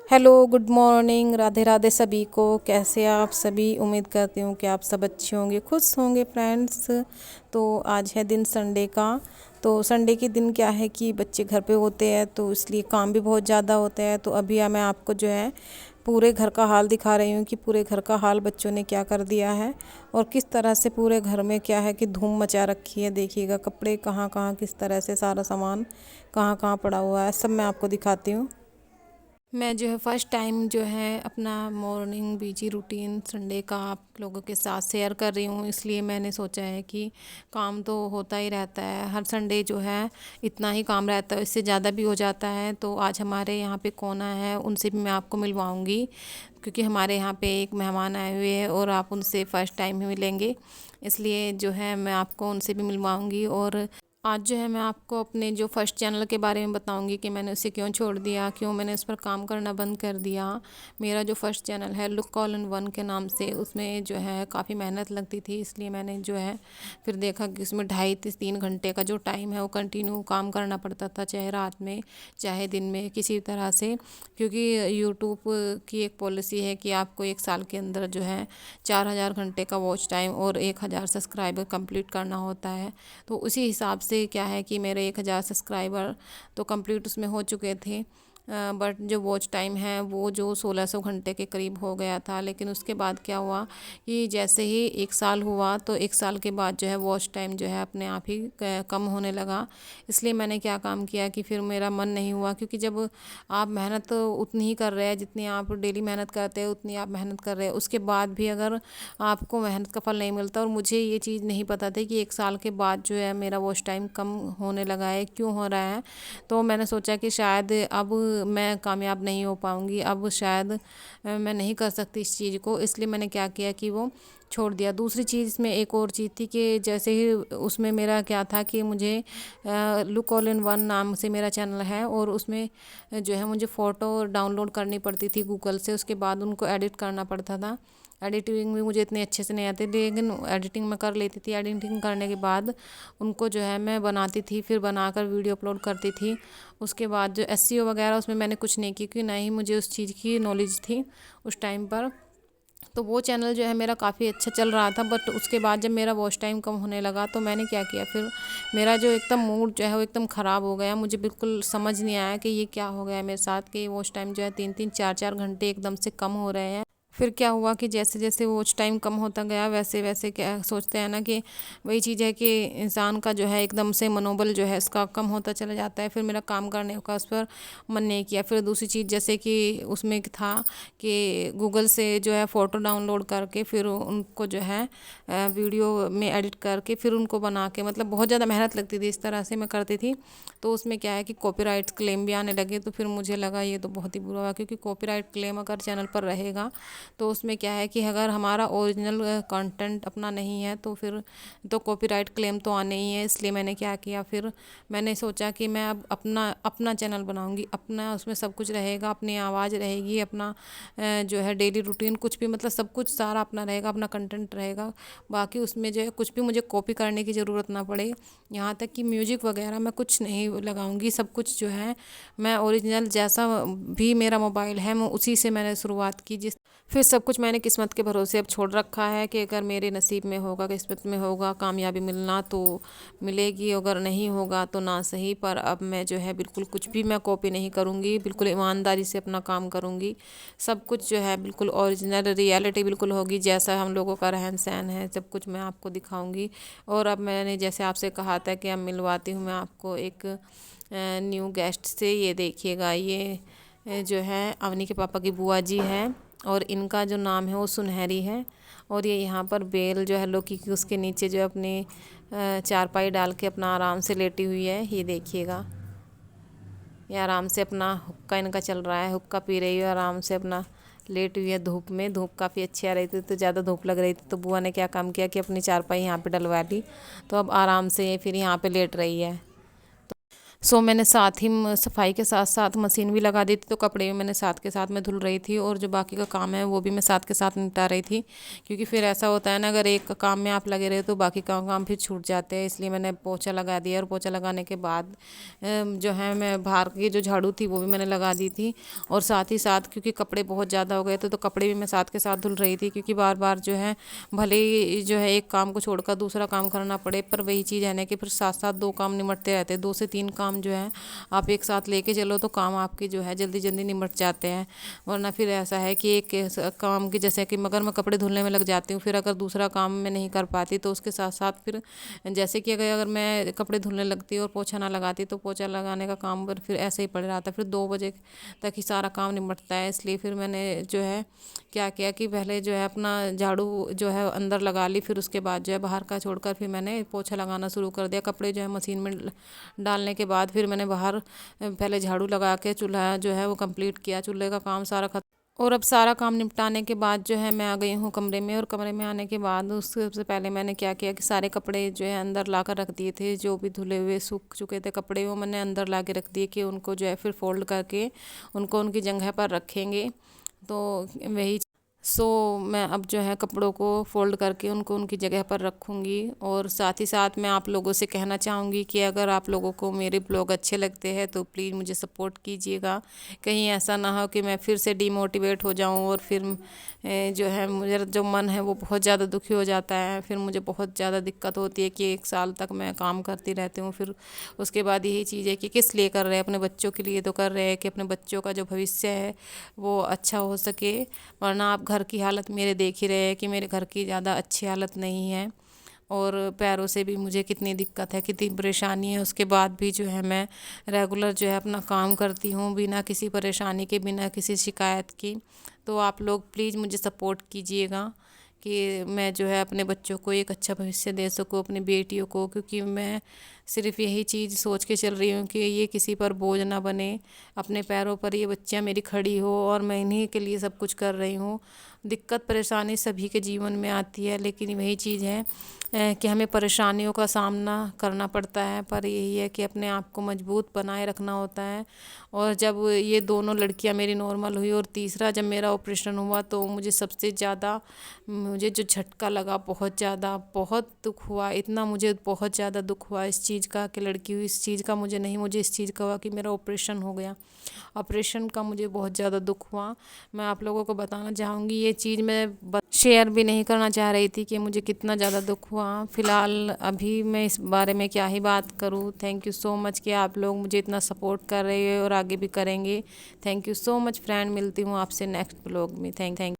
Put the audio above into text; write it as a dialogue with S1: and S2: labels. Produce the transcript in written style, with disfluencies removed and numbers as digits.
S1: Hello, good morning, Radhe Radhe सभी को। कैसे आप सभी? उम्मीद करती हूँ कि आप सब अच्छे होंगे, खुश होंगे फ्रेंड्स। तो आज है दिन संडे का। तो संडे के दिन क्या है कि बच्चे घर पे होते हैं, तो इसलिए काम भी बहुत ज़्यादा होता है। तो अभी मैं आपको जो है पूरे घर का हाल दिखा रही हूँ कि पूरे घर का हाल बच्चों ने क्या कर दिया है और किस तरह से पूरे घर में क्या है कि धूम मचा रखी है। देखिएगा कपड़े कहाँ कहाँ, किस तरह से सारा सामान कहाँ कहाँ पड़ा हुआ है, सब मैं आपको दिखाती हूँ। मैं जो है फ़र्स्ट टाइम जो है अपना मॉर्निंग बिजी रूटीन संडे का आप लोगों के साथ शेयर कर रही हूँ, इसलिए मैंने सोचा है कि काम तो होता ही रहता है हर संडे जो है, इतना ही काम रहता है, इससे ज़्यादा भी हो जाता है। तो आज हमारे यहाँ पे कौन आया है उनसे भी मैं आपको मिलवाऊँगी, क्योंकि हमारे यहाँ पे एक मेहमान आए हुए हैं और आप उनसे फ़र्स्ट टाइम ही मिलेंगे, इसलिए जो है मैं आपको उनसे भी मिलवाऊँगी। और आज जो है मैं आपको अपने जो फर्स्ट चैनल के बारे में बताऊंगी कि मैंने उसे क्यों छोड़ दिया, क्यों मैंने उस पर काम करना बंद कर दिया। मेरा जो फर्स्ट चैनल है लुक ऑल इन वन के नाम से, उसमें जो है काफ़ी मेहनत लगती थी, इसलिए मैंने जो है फिर देखा कि उसमें 2.5 से 3 घंटे का जो टाइम है वो कंटिन्यू काम करना पड़ता था, चाहे रात में चाहे दिन में, किसी तरह से। क्योंकि यूट्यूब की एक पॉलिसी है कि आपको 1 साल के अंदर जो है 4,000 घंटे का वॉच टाइम और 1,000 सब्सक्राइबर कंप्लीट करना होता है। तो उसी हिसाब से क्या है कि मेरे 1,000 सब्सक्राइबर तो कंप्लीट उसमें हो चुके थे, बट जो वॉच टाइम है वो जो 1,600 घंटे के करीब हो गया था। लेकिन उसके बाद क्या हुआ कि जैसे ही 1 साल हुआ तो 1 साल के बाद जो है वॉच टाइम जो है अपने आप ही कम होने लगा। इसलिए मैंने क्या काम किया कि फिर मेरा मन नहीं हुआ, क्योंकि जब आप मेहनत उतनी ही कर रहे हैं जितनी आप डेली मेहनत करते हैं, उतनी आप मेहनत कर रहे हैं, उसके बाद भी अगर आपको मेहनत का फल नहीं मिलता। और मुझे ये चीज़ नहीं पता थी कि 1 साल के बाद जो है मेरा वॉच टाइम कम होने लगा है, क्यों हो रहा है। तो मैंने सोचा कि शायद अब मैं कामयाब नहीं हो पाऊँगी, अब शायद मैं नहीं कर सकती इस चीज़ को, इसलिए मैंने क्या किया कि वो छोड़ दिया। दूसरी चीज़ इसमें एक और चीज़ थी कि जैसे ही उसमें मेरा क्या था कि मुझे लुक ऑल इन वन नाम से मेरा चैनल है, और उसमें जो है मुझे फ़ोटो डाउनलोड करनी पड़ती थी गूगल से, उसके बाद उनको एडिट करना पड़ता था। एडिटिंग भी मुझे इतने अच्छे से नहीं आती, लेकिन एडिटिंग मैं कर लेती थी। एडिटिंग करने के बाद उनको जो है मैं बनाती थी, फिर बनाकर वीडियो अपलोड करती थी। उसके बाद जो एसईओ वगैरह उसमें मैंने कुछ नहीं की, क्योंकि ना ही मुझे उस चीज़ की नॉलेज थी उस टाइम पर। तो वो चैनल जो है मेरा काफ़ी अच्छा चल रहा था, बट उसके बाद जब मेरा वॉच टाइम कम होने लगा तो मैंने क्या किया, फिर मेरा जो एकदम मूड जो है वो एकदम ख़राब हो गया। मुझे बिल्कुल समझ नहीं आया कि ये क्या हो गया है मेरे साथ, कि वॉच टाइम जो है 3-3 4-4 घंटे एकदम से कम हो रहे हैं। फिर क्या हुआ कि जैसे जैसे वॉच टाइम कम होता गया, वैसे वैसे क्या सोचते हैं ना कि वही चीज़ है कि इंसान का जो है एकदम से मनोबल जो है इसका कम होता चला जाता है। फिर मेरा काम करने का उस पर मन नहीं किया। फिर दूसरी चीज़ जैसे कि उसमें था कि गूगल से जो है फ़ोटो डाउनलोड करके फिर उनको जो है वीडियो में एडिट करके फिर उनको बना के, मतलब बहुत ज़्यादा मेहनत लगती थी, इस तरह से मैं करती थी। तो उसमें क्या है कि कॉपीराइट क्लेम भी आने लगे, तो फिर मुझे लगा ये तो बहुत ही बुरा हुआ, क्योंकि कॉपीराइट क्लेम अगर चैनल पर रहेगा तो उसमें क्या है कि अगर हमारा ओरिजिनल कंटेंट अपना नहीं है तो फिर तो कॉपीराइट क्लेम तो आने ही है। इसलिए मैंने क्या किया, फिर मैंने सोचा कि मैं अब अपना अपना चैनल बनाऊंगी, अपना उसमें सब कुछ रहेगा, अपनी आवाज़ रहेगी, अपना जो है डेली रूटीन कुछ भी, मतलब सब कुछ सारा अपना रहेगा, अपना कंटेंट रहेगा। बाकी उसमें जो है कुछ भी मुझे कॉपी करने की ज़रूरत ना पड़े, यहाँ तक कि म्यूजिक वगैरह मैं कुछ नहीं लगाऊंगी। सब कुछ जो है मैं ओरिजिनल जैसा भी मेरा मोबाइल है मैं उसी से मैंने शुरुआत की। जिस फिर सब कुछ मैंने किस्मत के भरोसे अब छोड़ रखा है कि अगर मेरे नसीब में होगा, किस्मत में होगा कामयाबी मिलना तो मिलेगी, अगर नहीं होगा तो ना सही। पर अब मैं जो है बिल्कुल कुछ भी मैं कॉपी नहीं करूँगी, बिल्कुल ईमानदारी से अपना काम करूँगी। सब कुछ जो है बिल्कुल ओरिजिनल रियलिटी बिल्कुल होगी, जैसा हम लोगों का रहन सहन है सब कुछ मैं आपको दिखाऊँगी। और अब मैंने जैसे आपसे कहा था कि अब मिलवाती हूँ मैं आपको एक न्यू गेस्ट से। ये देखिएगा, ये जो है अवनी के पापा की बुआ जी है, और इनका जो नाम है वो सुनहरी है। और ये यहाँ पर बेल जो है लौकी की उसके नीचे जो अपनी चारपाई डाल के अपना आराम से लेटी हुई है। ये देखिएगा, ये आराम से अपना हुक्का इनका चल रहा है, हुक्का पी रही है, आराम से अपना लेट हुई है धूप में। धूप काफ़ी अच्छी आ रही थी, तो ज़्यादा धूप लग रही थी, तो बुआ ने क्या काम किया कि अपनी चारपाई यहाँ पे डलवा ली, तो अब आराम से फिर यहाँ पे लेट रही है। सो मैंने साथ ही सफाई के साथ साथ मशीन भी लगा दी थी, तो कपड़े भी मैंने साथ के साथ में धुल रही थी और जो बाकी का काम है वो भी मैं साथ के साथ निपटा रही थी। क्योंकि फिर ऐसा होता है ना, अगर एक काम में आप लगे रहे तो बाकी काम फिर छूट जाते हैं। इसलिए मैंने पोछा लगा दिया और पोछा लगाने के बाद जो है मैं बाहर की जो झाड़ू थी वो भी मैंने लगा दी थी। और साथ ही साथ क्योंकि कपड़े बहुत ज़्यादा हो गए थे तो कपड़े भी मैं साथ के साथ धुल रही थी, क्योंकि बार बार जो है भले ही जो है एक काम को छोड़कर दूसरा काम करना पड़े, पर वही चीज़ है ना कि फिर साथ साथ दो काम निमटते रहते हैं। 2 से 3 काम जो है आप एक साथ लेके चलो तो काम आपके जो है जल्दी जल्दी निमट जाते हैं। वरना फिर ऐसा है कि एक काम की जैसे कि अगर मैं कपड़े धुलने में लग जाती हूँ, फिर अगर दूसरा काम मैं नहीं कर पाती तो उसके साथ साथ फिर जैसे कि अगर मैं कपड़े धुलने लगती और पोछा ना लगाती तो पोछा लगाने का काम पर फिर ऐसे ही पड़े रहता, फिर 2 बजे तक ही सारा काम निमटता है। इसलिए फिर मैंने जो है क्या किया कि पहले जो है अपना झाड़ू जो है अंदर लगा ली, फिर उसके बाद जो है बाहर का छोड़कर फिर मैंने पोछा लगाना शुरू कर दिया। कपड़े जो है मशीन में डालने के बाद फिर मैंने बाहर पहले झाड़ू लगा के चूल्हा जो है वो कंप्लीट किया, चूल्हे का काम सारा खत्म। और अब सारा काम निपटाने के बाद जो है मैं आ गई हूँ कमरे में। और कमरे में आने के बाद उससे सबसे पहले मैंने क्या किया कि सारे कपड़े जो है अंदर ला कर रख दिए थे, जो भी धुले हुए सूख चुके थे कपड़े वो मैंने अंदर ला के रख दिए कि उनको जो है फिर फोल्ड करके उनको उनकी जगह पर रखेंगे। तो वही मैं अब जो है कपड़ों को फ़ोल्ड करके उनको उनकी जगह पर रखूँगी। और साथ ही साथ मैं आप लोगों से कहना चाहूँगी कि अगर आप लोगों को मेरे ब्लॉग अच्छे लगते हैं तो प्लीज़ मुझे सपोर्ट कीजिएगा। कहीं ऐसा ना हो कि मैं फिर से डिमोटिवेट हो जाऊँ और फिर जो है मुझे जो मन है वो बहुत ज़्यादा दुखी हो जाता है। फिर मुझे बहुत ज़्यादा दिक्कत होती है कि 1 साल तक मैं काम करती रहती हूँ, फिर उसके बाद यही चीज़ है कि किस लिए कर रहे हैं, अपने बच्चों के लिए तो कर रहे हैं कि अपने बच्चों का जो भविष्य है वो अच्छा हो सके। वरना आप घर की हालत मेरे देख ही रहे हैं कि मेरे घर की ज़्यादा अच्छी हालत नहीं है और पैरों से भी मुझे कितनी दिक्कत है, कितनी परेशानी है। उसके बाद भी जो है मैं रेगुलर जो है अपना काम करती हूँ बिना किसी परेशानी के, बिना किसी शिकायत की। तो आप लोग प्लीज़ मुझे सपोर्ट कीजिएगा कि मैं जो है अपने बच्चों को एक अच्छा भविष्य दे सकूँ, अपनी बेटियों को। क्योंकि मैं सिर्फ़ यही चीज़ सोच के चल रही हूँ कि ये किसी पर बोझ ना बने, अपने पैरों पर ये बच्चियाँ मेरी खड़ी हो और मैं इन्हीं के लिए सब कुछ कर रही हूँ। दिक्कत परेशानी सभी के जीवन में आती है, लेकिन वही चीज़ है कि हमें परेशानियों का सामना करना पड़ता है, पर यही है कि अपने आप को मजबूत बनाए रखना होता है। और जब ये दोनों लड़कियां मेरी नॉर्मल हुई और तीसरा जब मेरा ऑपरेशन हुआ तो मुझे सबसे ज़्यादा मुझे जो झटका लगा, बहुत ज़्यादा बहुत दुख हुआ। इतना मुझे बहुत ज़्यादा दुख हुआ इस चीज़ का कि लड़की हुई, इस चीज़ का मुझे नहीं, मुझे इस चीज़ का हुआ कि मेरा ऑपरेशन हो गया। ऑपरेशन का मुझे बहुत ज़्यादा दुख हुआ। मैं आप लोगों को बताना चाहूँगी, ये चीज़ मैं शेयर भी नहीं करना चाह रही थी कि मुझे कितना ज़्यादा दुख हुआ। फ़िलहाल अभी मैं इस बारे में क्या ही बात करूँ। थैंक यू सो मच कि आप लोग मुझे इतना सपोर्ट कर रहे हो और आगे भी करेंगे। Thank you so much friend. मिलती हूँ आपसे नेक्स्ट ब्लॉग में। थैंक